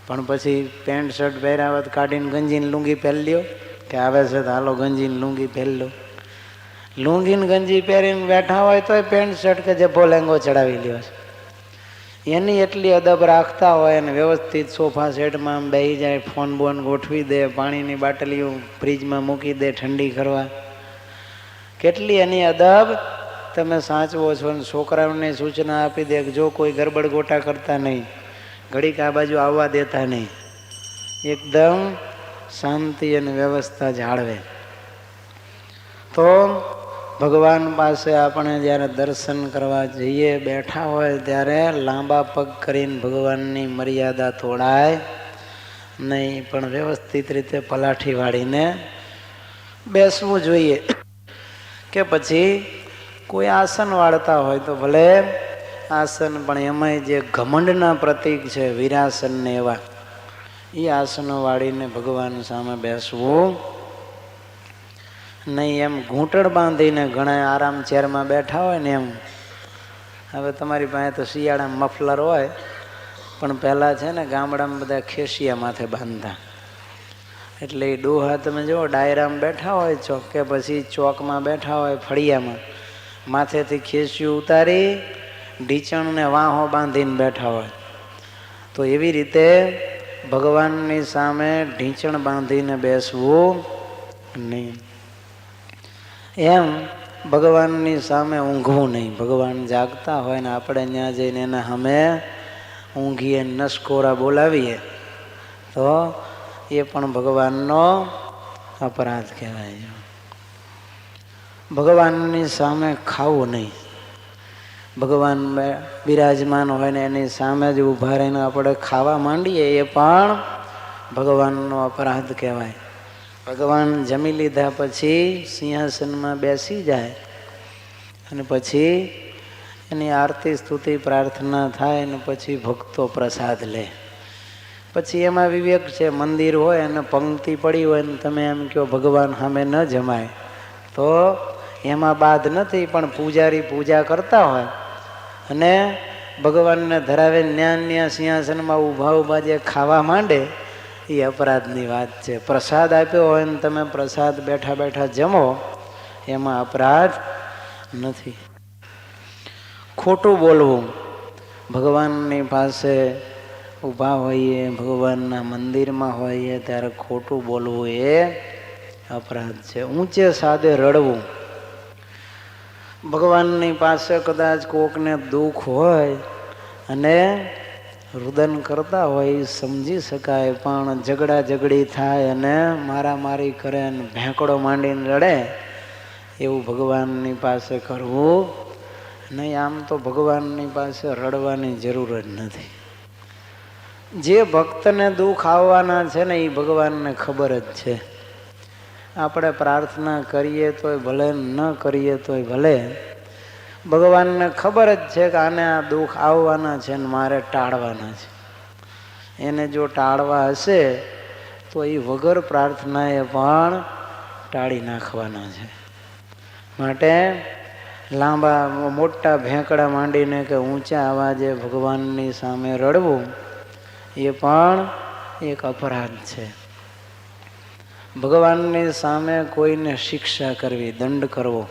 પણ પછી પેન્ટ શર્ટ પહેર્યા હોય તો કાઢીને ગંજીને લુંગી પહેરી લ્યો, કે આવે છે તો હાલો ગંજીને લુંગી પહેરી લો. લુંગીને ગંજી પહેરીને બેઠા હોય તો પેન્ટ શર્ટ કે જભો લેંગો ચડાવી લ્યો છે. એની એટલી અદબ રાખતા હોય અને વ્યવસ્થિત સોફા સેટમાં બેસી જાય, ફોન બોન ગોઠવી દે, પાણીની બાટલીઓ ફ્રીજમાં મૂકી દે ઠંડી કરવા. કેટલી એની અદબ તમે સાચવો છો. અને છોકરાઓને સૂચના આપી દે કે જો કોઈ ગરબડ ગોટા કરતા નહીં, ઘડીક આ બાજુ આવવા દેતા નહીં, એકદમ શાંતિ અને વ્યવસ્થા જાળવે. તો ભગવાન પાસે આપણે જ્યારે દર્શન કરવા જઈએ, બેઠા હોય ત્યારે લાંબા પગ કરીને ભગવાનની મર્યાદા તોડાય નહીં, પણ વ્યવસ્થિત રીતે પલાઠી વાળીને બેસવું જોઈએ. કે પછી કોઈ આસન વાળતા હોય તો ભલે આસન, પણ એમાંય જે ઘમંડના પ્રતીક છે વીરાસન ને એવા, એ આસનો વાળીને ભગવાન સામે બેસવું નહીં. એમ ઘૂંટણ બાંધીને ઘણા આરામ ચેરમાં બેઠા હોય ને એમ. હવે તમારી પાસે તો શિયાળામાં મફલર હોય, પણ પહેલાં છે ને ગામડામાં બધા ખેસિયા માથે બાંધતા. એટલે એ ડોહા તમે જુઓ ડાયરામાં બેઠા હોય ચોક, કે પછી ચોકમાં બેઠા હોય ફળિયામાં, માથેથી ખેસિયું ઉતારી ઢીચણને વાહો બાંધીને બેઠા હોય. તો એવી રીતે ભગવાનની સામે ઢીંચણ બાંધીને બેસવું નહીં. એમ ભગવાનની સામે ઊંઘવું નહીં. ભગવાન જાગતા હોય ને આપણે ત્યાં જઈને એના સામે ઊંઘીએ, નસકોરા બોલાવીએ તો એ પણ ભગવાનનો અપરાધ કહેવાય. ભગવાનની સામે ખાવું નહીં. ભગવાન બિરાજમાન હોય ને એની સામે જ ઊભા રહીને આપણે ખાવા માંડીએ એ પણ ભગવાનનો અપરાધ કહેવાય. ભગવાન જમી લીધા પછી સિંહાસનમાં બેસી જાય અને પછી એની આરતી સ્તુતિ પ્રાર્થના થાય અને પછી ભક્તો પ્રસાદ લે. પછી એમાં વિવેક છે. મંદિર હોય અને પંક્તિ પડી હોય ને તમે એમ કહો ભગવાન સામે ન જમાય તો એમાં બાદ નથી. પણ પૂજારી પૂજા કરતા હોય અને ભગવાનને ધરાવે ન્યા સિંહાસનમાં ઊભા ઊભા જે ખાવા માંડે એ અપરાધની વાત છે. પ્રસાદ આપ્યો હોય ને તમે પ્રસાદ બેઠા બેઠા જમો એમાં અપરાધ નથી. ખોટું બોલવું. ભગવાનની પાસે ઊભા હોઈએ, ભગવાનના મંદિરમાં હોઈએ ત્યારે ખોટું બોલવું એ અપરાધ છે. ઊંચે સાદે રડવું. ભગવાનની પાસે કદાચ કોકને દુઃખ હોય અને રુદન કરતા હોય એ સમજી શકાય, પણ ઝઘડા ઝઘડી થાય અને મારામારી કરે અને ભેંકડો માંડીને રડે એવું ભગવાનની પાસે કરવું નહીં. આમ તો ભગવાનની પાસે રડવાની જરૂર જ નથી. જે ભક્તને દુઃખ આવવાના છે ને એ ભગવાનને ખબર જ છે. આપણે પ્રાર્થના કરીએ તોય ભલે, ન કરીએ તોય ભલે, ભગવાનને ખબર જ છે કે આને આ દુઃખ આવવાના છે ને મારે ટાળવાના છે. એને જો ટાળવા હશે તો એ વગર પ્રાર્થનાએ પણ ટાળી નાખવાના છે. માટે લાંબા મોટા ભેંકડા માંડીને કે ઊંચા અવાજે ભગવાનની સામે રડવું એ પણ એક અપરાધ છે. ભગવાનની સામે કોઈને શિક્ષા કરવી, દંડ કરવો,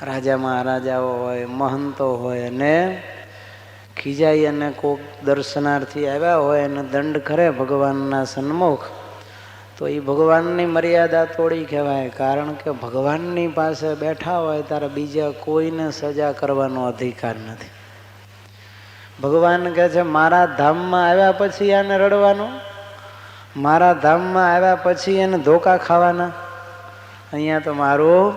રાજા મહારાજાઓ હોય, મહંતો હોય અને ખીજાઈ અને કોક દર્શનાર્થી આવ્યા હોય અને દંડ કરે ભગવાનના સન્મુખ, તો એ ભગવાનની મર્યાદા તોડી કહેવાય. કારણ કે ભગવાનની પાસે બેઠા હોય ત્યારે બીજા કોઈને સજા કરવાનો અધિકાર નથી. ભગવાન કહે છે મારા ધામમાં આવ્યા પછી આને રડવાનું, મારા ધામમાં આવ્યા પછી એને ધોકા ખાવાના. અહીંયા તો મારું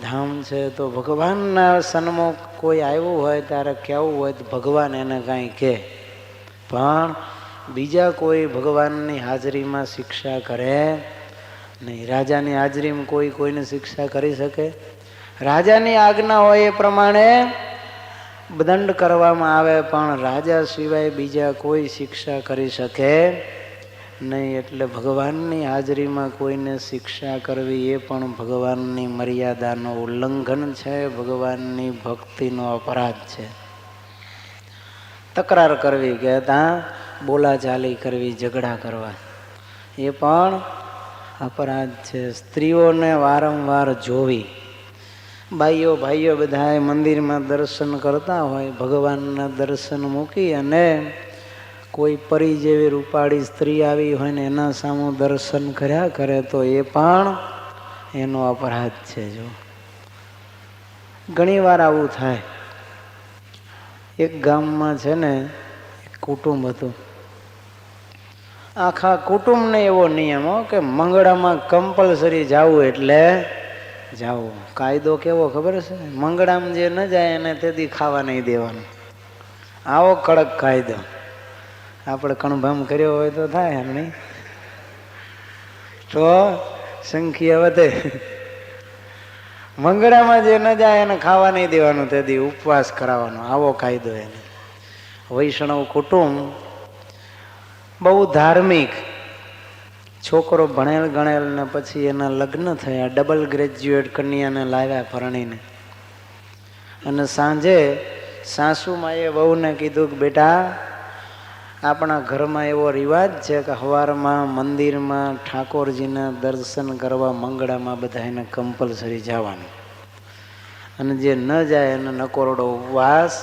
ધામ છે. તો ભગવાનના સન્મુખ કોઈ આવ્યું હોય ત્યારે કહેવું હોય તો ભગવાન એને કાંઈ કહે, પણ બીજા કોઈ ભગવાનની હાજરીમાં શિક્ષા કરે નહીં. રાજાની હાજરીમાં કોઈ કોઈને શિક્ષા કરી શકે? રાજાની આજ્ઞા હોય એ પ્રમાણે દંડ કરવામાં આવે, પણ રાજા સિવાય બીજા કોઈ શિક્ષા કરી શકે નહીં. એટલે ભગવાનની હાજરીમાં કોઈને શિક્ષા કરવી એ પણ ભગવાનની મર્યાદાનો ઉલ્લંઘન છે, ભગવાનની ભક્તિનો અપરાધ છે. તકરાર કરવી કે ત્યાં બોલાચાલી કરવી, ઝઘડા કરવા એ પણ અપરાધ છે. સ્ત્રીઓને વારંવાર જોવી, ભાઈઓ બધા મંદિરમાં દર્શન કરતા હોય, ભગવાનના દર્શન મૂકી અને કોઈ પરી જેવી રૂપાળી સ્ત્રી આવી હોય ને એના સામું દર્શન કર્યા કરે તો એ પણ એનો અપરાધ છે. જો ઘણી વાર આવું થાય. એક ગામમાં છે ને એક કુટુંબ હતું. આખા કુટુંબને એવો નિયમ કે મંગળામાં કમ્પલસરી જવું એટલે જવું. કાયદો કેવો ખબર છે? મંગળામાં જે ન જાય એને તેથી ખાવા નહીં દેવાનું. આવો કડક કાયદો. આપણે કણભામ કર્યો હોય તો થાય એમ નહીં, તો સંખ્યા વધે. મંગળામાં જે ન જાય એને ખાવા નહીં દેવાનું, તેથી ઉપવાસ કરાવવાનો, આવો કાયદો એને. વૈષ્ણવ કુટુંબ બહુ ધાર્મિક, છોકરો ભણેલ ગણેલ ને પછી એના લગ્ન થયા, ડબલ ગ્રેજ્યુએટ કન્યાને લાવ્યા પરણીને, અને સાંજે સાસુમાએ વહુને કીધું કે બેટા આપણા ઘરમાં એવો રિવાજ છે કે સવારમાં મંદિરમાં ઠાકોરજીના દર્શન કરવા મંગળામાં બધા એને કમ્પલસરી જવાનું, અને જે ન જાય એને નકોરડો ઉપવાસ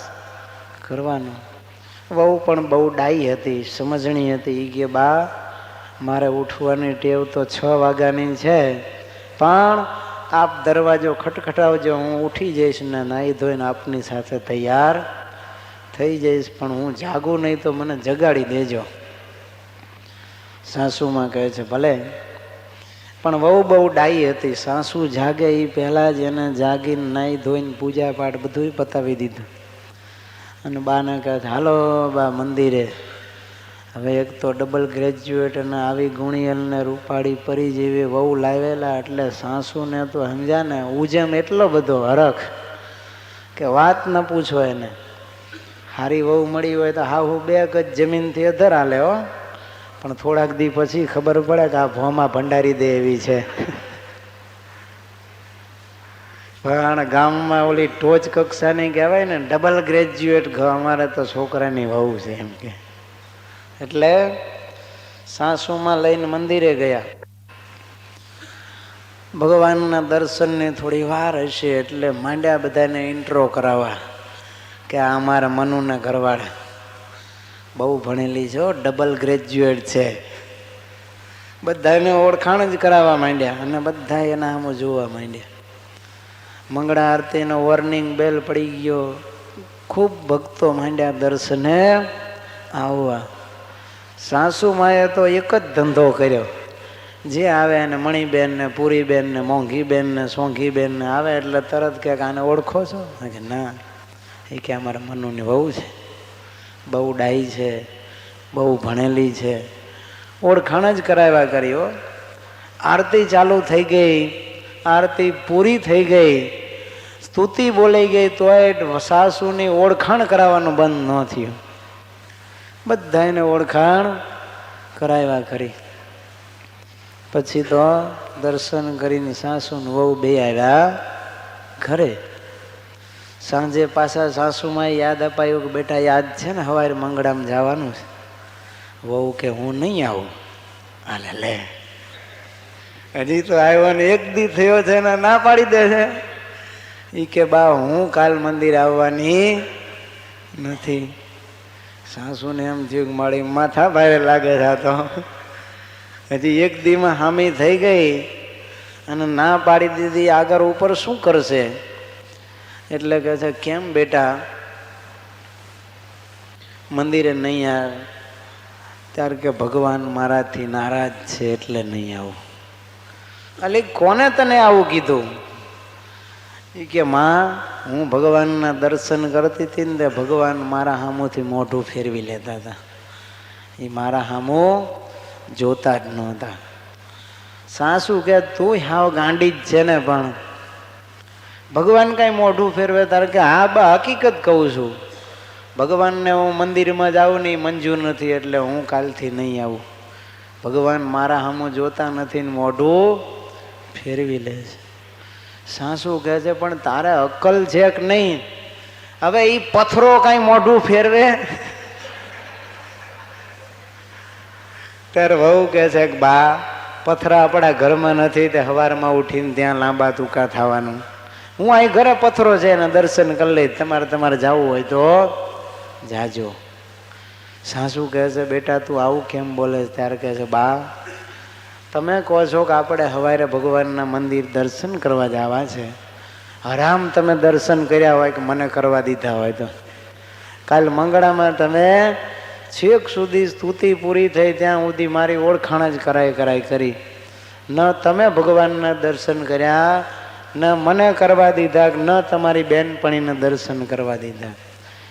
કરવાનો. વહુ પણ બહુ ડાઈ હતી, સમજણી હતી. એ કે બા મારે ઉઠવાની ટેવ તો 6 વાગ્યાની છે, પણ આપ દરવાજો ખટખટાવજો, હું ઉઠી જઈશ ને નાહી ધોઈને આપની સાથે તૈયાર થઈ જઈશ, પણ હું જાગું નહીં તો મને જગાડી દેજો. સાસુમાં કહે છે ભલે. પણ વહુ બહુ ડાઈ હતી. સાસુ જાગે એ પહેલાં જ એને જાગીને નાહી ધોઈને પૂજા પાઠ બધું પતાવી દીધું. અને બાને કહે હાલો બા મંદિરે. હવે એક તો ડબલ ગ્રેજ્યુએટ અને આવી ગુણિયલ ને રૂપાળી પરી જેવી વહુ લાવેલા, એટલે સાસુને તો સમજ્યા ને ઉજમ એટલો બધો હરખ કે વાત ન પૂછો એને. હારી વહુ મળી હોય તો હા હું 2 ગજ જમીનથી અધર હાલે હો, પણ થોડાક દી પછી ખબર પડે કે આ ભોમાં ભંડારી દે એવી છે. પણ ગામમાં ઓલી ટોચ કક્ષાની કહેવાય ને ડબલ ગ્રેજ્યુએટ, અમારે તો છોકરાની વહુ છે એમ કે. એટલે સાસુમાં લઈને મંદિરે ગયા. ભગવાનના દર્શનની થોડી વાર હશે એટલે માંડ્યા બધાને ઇન્ટ્રો કરાવવા કે આ અમારા મનુના ઘરવાળા બહુ ભણેલી છે, ડબલ ગ્રેજ્યુએટ છે. બધાને ઓળખાણ જ કરાવવા માંડ્યા અને બધા એના આમ જોવા માંડ્યા. મંગળા આરતીનો વોર્નિંગ બેલ પડી ગયો. ખૂબ ભક્તો માંડ્યા દર્શને આવવા. સાસુમાએ તો એક જ ધંધો કર્યો, જે આવે એને મણીબેન ને પૂરીબેન ને મોંઘીબેન ને સોંઘીબેન ને આવે એટલે તરત કે આને ઓળખો છો? કે ના. એ કે અમારા મનુની વહુ છે, બહુ ડાઈ છે, બહુ ભણેલી છે. ઓળખાણ જ કરાવ્યા કર્યો. આરતી ચાલુ થઈ ગઈ, આરતી પૂરી થઈ ગઈ, સ્તુતિ બોલાઈ ગઈ, તોય સાસુની ઓળખાણ કરાવવાનું બંધ ન થયું. બધાને ઓળખાણ કરાવ્યા ખરી. પછી તો દર્શન કરીને સાસુ ને વહુ બે આવ્યા ઘરે. સાંજે પાછા સાસુમાં યાદ અપાયું કે બેટા યાદ છે ને સવારે મંગળામાં જવાનું છે. વહુ કે હું નહીં આવું. આલે લે, હજી તો આવ્યો ને એક દી થયો છે ને ના પાડી દે છે. ઈ કે બા હું કાલ મંદિર આવવાની નથી. સાસુને એમ થયું કે મારી માથા ભારે લાગે છે. તો હજી એક દીમાં હામી થઈ ગઈ અને ના પાડી દીધી. આગળ ઉપર શું કરશે? એટલે કહે છે કેમ બેટા મંદિરે નહીં આવે? ત્યારે કે ભગવાન મારાથી નારાજ છે એટલે નહીં આવું. અલી કોને તને આવું કીધું? એ કે માં હું ભગવાનના દર્શન કરતી હતી ને ભગવાન મારા સામુથી મોઢું ફેરવી લેતા હતા. એ મારા સામું જોતા જ નહોતા. સાસુ કે તું હાવ ગાંડી જ છે ને, પણ ભગવાન કઈ મોઢું ફેરવે? તારે કે હા બા હકીકત કહું છું. ભગવાનને હું મંદિરમાં જાઉં ને મંજૂર નથી એટલે હું કાલથી નહીં આવું. ભગવાન મારા સામું જોતા નથી ને મોઢું ફેરવી લે છે. સાસુ કહે છે પણ તારે અક્કલ છે કે નહીં? હવે એ પથ્થરો કઈ મોઢું ફેરવે? ત્યારે વહુ કહે છે કે બા પથરા આપણા ઘરમાં નથી તે સવારમાં ઉઠીને ત્યાં લાંબા ટૂંકા થવાનું. હું અહીં ઘરે પથ્થરો છે એના દર્શન કરી લઈશ. તમારે જવું હોય તો જાજો. સાસુ કહે છે બેટા તું આવું કેમ બોલે? ત્યારે કહે છે બા તમે કહો છો કે આપણે સવારે ભગવાનના મંદિર દર્શન કરવા જવા છે. હરામ તમે દર્શન કર્યા હોય કે મને કરવા દીધા હોય તો. કાલ મંગળામાં તમે છેક સુધી સ્તુતિ પૂરી થઈ ત્યાં સુધી મારી ઓળખાણ જ કરાય કરી. ન તમે ભગવાનના દર્શન કર્યા, ન મને કરવા દીધા, ન તમારી બેનપણીને દર્શન કરવા દીધા.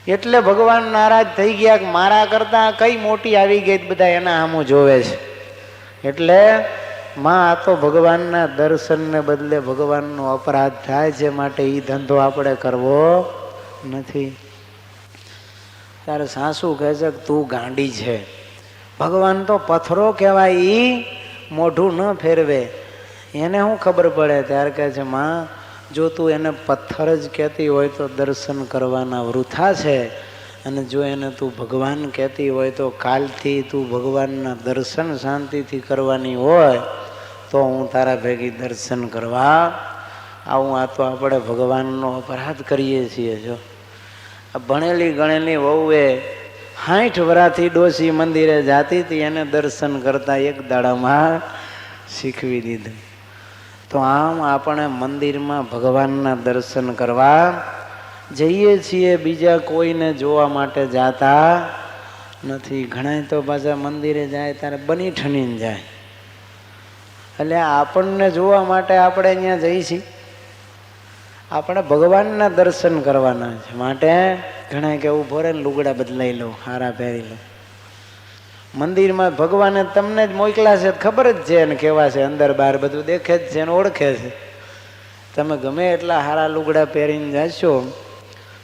એટલે ભગવાન નારાજ થઈ ગયા કે મારા કરતા કઈ મોટી આવી ગઈ, બધા એના સામું જોવે છે. એટલે માં આ તો ભગવાનના દર્શનને બદલે ભગવાનનો અપરાધ થાય છે, માટે એ ધંધો આપણે કરવો નથી. ત્યારે સાસુ કહે છે કે તું ગાંડી છે. ભગવાન તો પથ્થરો કહેવાય, ઈ મોઢું ન ફેરવે, એને શું ખબર પડે? ત્યારે કહે છે માં જો તું એને પથ્થર જ કહેતી હોય તો દર્શન કરવાના વૃથા છે, અને જો એને તું ભગવાન કહેતી હોય તો કાલથી તું ભગવાનના દર્શન શાંતિથી કરવાની હોય તો હું તારા ભેગી દર્શન કરવા આવું. આ તો આપણે ભગવાનનો અપરાધ કરીએ છીએ. જો ભણેલી ગણેલી વહુએ 60 વર્ષથી ડોસી મંદિરે જાતી હતી, એને દર્શન કરતા એક દાડામાં શીખવી દીધું. તો આમ આપણે મંદિરમાં ભગવાનના દર્શન કરવા જઈએ છીએ, બીજા કોઈને જોવા માટે જાતા નથી. ઘણા તો પાછા મંદિરે જાય ત્યારે બની ઠણીને જાય. એટલે આપણને જોવા માટે આપણે અહીંયા જઈએ છીએ, આપણે ભગવાનના દર્શન કરવાના છે. માટે ઘણા કે ઊભો રહે ને લુગડા બદલાઈ લો, હારા પહેરી લો. મંદિરમાં ભગવાને તમને જ મોકલા છે, ખબર જ છે ને કેવા છે, અંદર બહાર બધું દેખે જ છે ને ઓળખે છે. તમે ગમે એટલા હારા લુગડા પહેરીને જશો,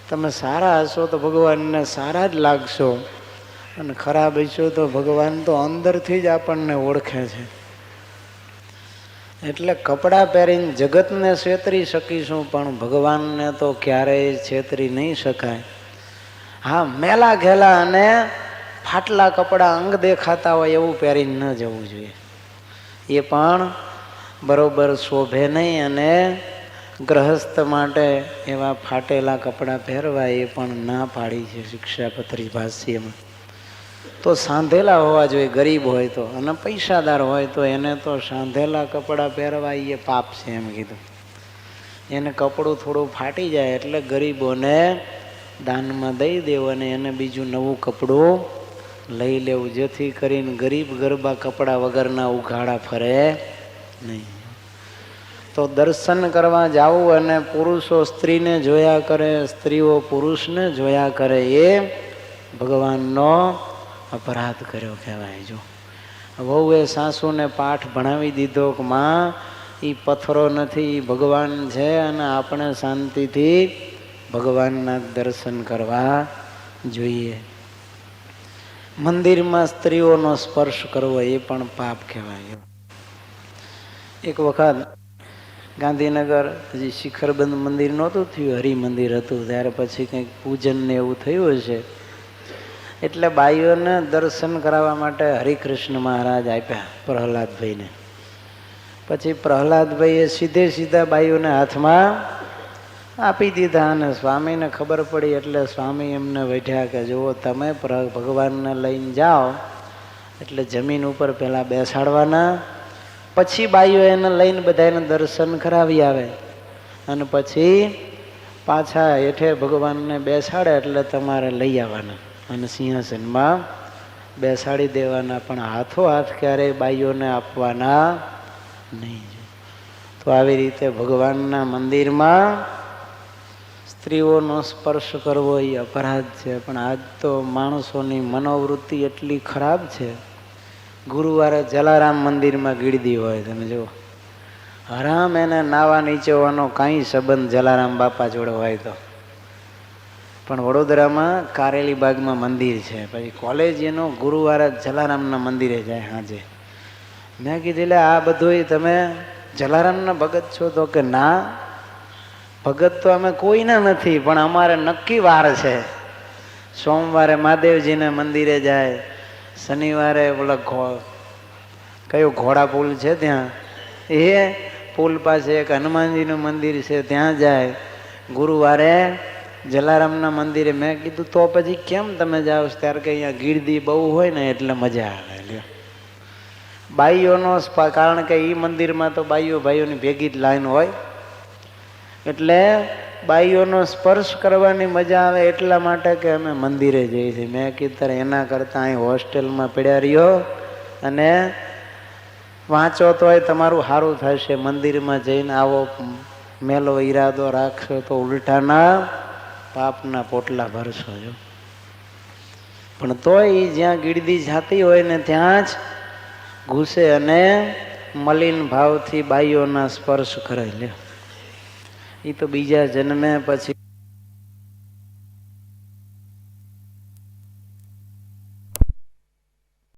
તમે સારા હશો તો ભગવાનને સારા જ લાગશો, અને ખરાબ હશો તો ભગવાન તો અંદરથી જ આપણને ઓળખે છે. એટલે કપડાં પહેરીને જગતને છેતરી શકીશું, પણ ભગવાનને તો ક્યારેય છેતરી નહીં શકાય. હા, મેલા ઘેલા અને ફાટલા કપડાં અંગ દેખાતા હોય એવું પહેરીને ન જવું જોઈએ. એ પણ બરોબર શોભે નહીં, અને ગ્રહસ્થ માટે એવા ફાટેલા કપડાં પહેરવા એ પણ ના પાડી છે શિક્ષાપત્રી ભાષ્યમાં. તો સાંધેલા હોવા જોઈએ ગરીબ હોય તો, અને પૈસાદાર હોય તો એને તો સાંધેલા કપડાં પહેરવા એ પાપ છે એમ કીધું. એને કપડું થોડું ફાટી જાય એટલે ગરીબોને દાનમાં દઈ દેવું અને એને બીજું નવું કપડું લઈ લેવું, જેથી કરીને ગરીબ ગરબા કપડા વગરના ઉઘાડા ફરે નહીં. તો દર્શન કરવા જાવું અને પુરુષો સ્ત્રીને જોયા કરે, સ્ત્રીઓ પુરુષને જોયા કરે, એ ભગવાનનો અપરાધ કર્યો કહેવાય. જો વહુએ સાસુને પાઠ ભણાવી દીધો કે માં એ પથ્થરો નથી, ભગવાન છે, અને આપણે શાંતિથી ભગવાનના દર્શન કરવા જોઈએ. મંદિરમાં સ્ત્રીઓનો સ્પર્શ કરવો એ પણ પાપ કહેવાય. એક વખત ગાંધીનગર હજી શિખરબંધ મંદિર નહોતું થયું, હરિ મંદિર હતું, ત્યારે પછી કંઈક પૂજન ને એવું થયું હશે, એટલે બાઈઓને દર્શન કરાવવા માટે હરિકૃષ્ણ મહારાજ આપ્યા પ્રહલાદભાઈને. પછી પ્રહલાદભાઈએ સીધા બાઈઓને હાથમાં આપી દીધા, અને સ્વામીને ખબર પડી એટલે સ્વામી એમને બેઠ્યા કે જુઓ, તમે ભગવાનને લઈને જાઓ એટલે જમીન ઉપર પહેલાં બેસાડવાના, પછી બાઈઓ એને લઈને બધાને દર્શન કરાવી આવે, અને પછી પાછા હેઠે ભગવાનને બેસાડે એટલે તમારે લઈ આવવાના અને સિંહાસનમાં બેસાડી દેવાના, પણ હાથો હાથ ક્યારેય બાઈઓને આપવાના નહીં. તો આવી રીતે ભગવાનના મંદિરમાં સ્ત્રીઓનો સ્પર્શ કરવો એ અપરાધ છે. પણ આજ તો માણસોની મનોવૃત્તિ એટલી ખરાબ છે. ગુરુવારે જલારામ મંદિરમાં ગીરદી હોય, તમે જુઓ, હરામ એને નાવા નીચેવાનો કાંઈ સંબંધ જલારામ બાપા જોડે હોય તો. પણ વડોદરામાં કારેલી બાગમાં મંદિર છે, પછી કોલેજ એનો ગુરુવારે જલારામના મંદિરે જાય સાંજે. મેં કીધું એટલે આ બધું તમે જલારામના ભગત છો? તો કે ના, ભગત તો અમે કોઈના નથી, પણ અમારે નક્કી વાર છે. સોમવારે મહાદેવજીના મંદિરે જાય, શનિવારે ઓલા કયો ઘોડા પુલ છે ત્યાં, એ પુલ પાસે એક હનુમાનજીનું મંદિર છે ત્યાં જાય, ગુરુવારે જલારામના મંદિરે. મેં કીધું તો પછી કેમ તમે જાઓ? ત્યારે કે અહીંયા ગીરદી બહુ હોય ને એટલે મજા આવે. બાઈઓનો, કારણ કે એ મંદિરમાં તો ભાઈઓની ભેગી જ લાઈન હોય, એટલે બાઈઓનો સ્પર્શ કરવાની મજા આવે એટલા માટે કે અમે મંદિરે જઈએ છીએ. મેં કીધું એના કરતાં અહીં હોસ્ટેલમાં પડ્યા રહ્યો અને વાંચો તોય તમારું સારું થશે. મંદિરમાં જઈને આવો મેલો ઈરાદો રાખશો તો ઉલટાના પાપના પોટલા ભરશો. જો પણ તોય એ જ્યાં ગીરદી જાતી હોય ને ત્યાં જ ઘૂસે અને મલિન ભાવથી બાઈઓના સ્પર્શ કરે. લે, એ તો બીજા જન્મે પછી